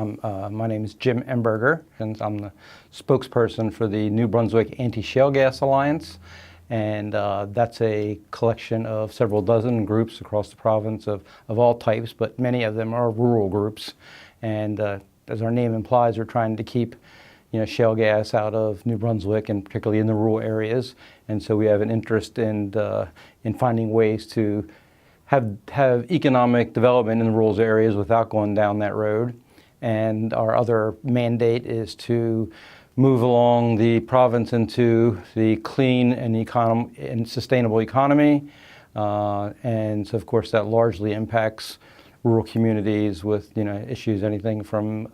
My name is Jim Emberger, and I'm the spokesperson for the New Brunswick Anti-Shale Gas Alliance, and that's a collection of several dozen groups across the province of all types, but many of them are rural groups. And as our name implies, we're trying to keep shale gas out of New Brunswick, and particularly in the rural areas. And so we have an interest in finding ways to have economic development in the rural areas without going down that road. And our other mandate is to move along the province into the clean and sustainable economy. And so, of course, that largely impacts rural communities with issues, anything from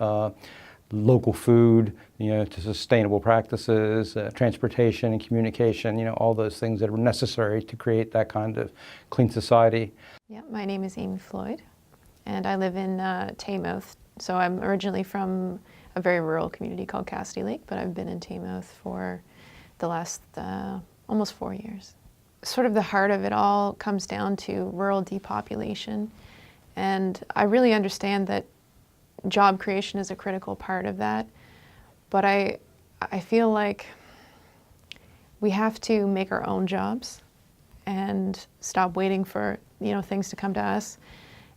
local food, to sustainable practices, transportation and communication, all those things that are necessary to create that kind of clean society. Yeah, my name is Amy Floyd, and I live in Taymouth. So I'm originally from a very rural community called Cassidy Lake, but I've been in Taymouth for the last almost 4 years. Sort of the heart of it all comes down to rural depopulation. And I really understand that job creation is a critical part of that. But I feel like we have to make our own jobs and stop waiting for things to come to us.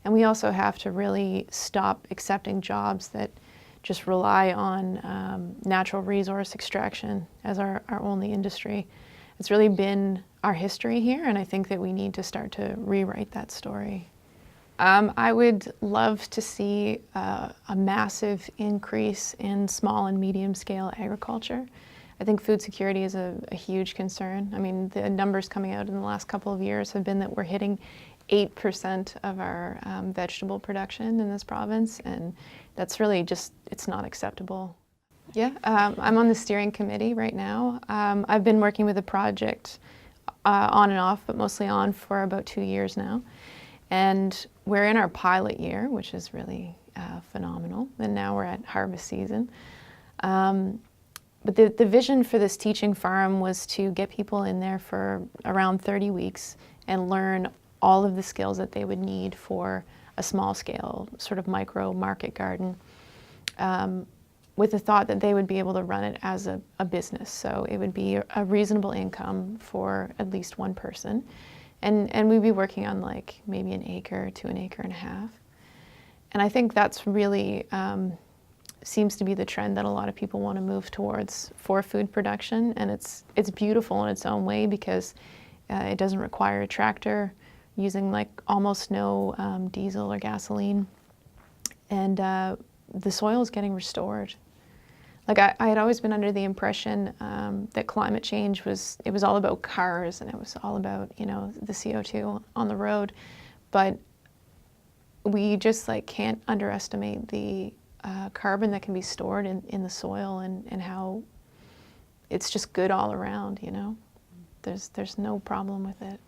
And we also have to really stop accepting jobs that just rely on natural resource extraction as our only industry. It's really been our history here, and I think that we need to start to rewrite that story. I would love to see a massive increase in small and medium scale agriculture. I think food security is a huge concern. I mean, the numbers coming out in the last couple of years have been that we're hitting 8% of our vegetable production in this province, and that's really just, it's not acceptable. Yeah, I'm on the steering committee right now. I've been working with a project on and off, but mostly on for about 2 years now. And we're in our pilot year, which is really phenomenal, and now we're at harvest season. But the vision for this teaching farm was to get people in there for around 30 weeks and learn all of the skills that they would need for a small scale sort of micro market garden, with the thought that they would be able to run it as a business. So it would be a reasonable income for at least one person. And we'd be working on like maybe an acre to an acre and a half. And I think that's really seems to be the trend that a lot of people want to move towards for food production. And it's beautiful in its own way because it doesn't require a tractor, using like almost no diesel or gasoline. And the soil is getting restored. Like I had always been under the impression that climate change was all about cars, and it was all about, the CO2 on the road. But we just can't underestimate the carbon that can be stored in the soil, and how it's just good all around, There's no problem with it.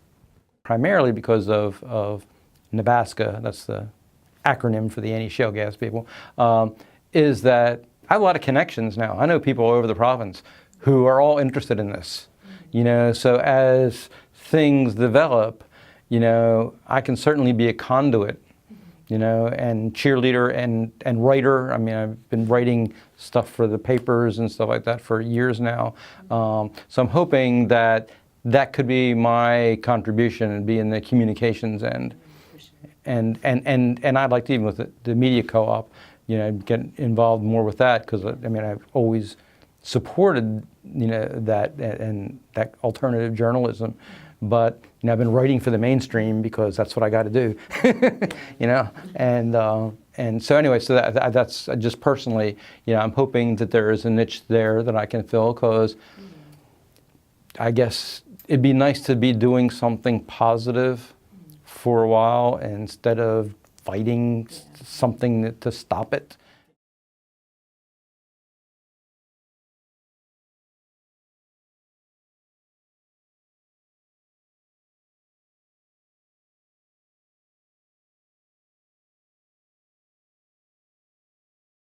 Primarily because of Nebraska, that's the acronym for the anti-shale gas people, is that I have a lot of connections now. I know people all over the province who are all interested in this. So as things develop, I can certainly be a conduit, and cheerleader and writer. I mean, I've been writing stuff for the papers and stuff like that for years now. So I'm hoping that could be my contribution and be in the communications end. And I'd like to, even with the media co-op, get involved more with that, because I've always supported that and that alternative journalism, but I've been writing for the mainstream because that's what I got to do, and so anyway, so that's just personally, I'm hoping that there is a niche there that I can fill, because I guess it'd be nice to be doing something positive for a while instead of fighting something to stop it.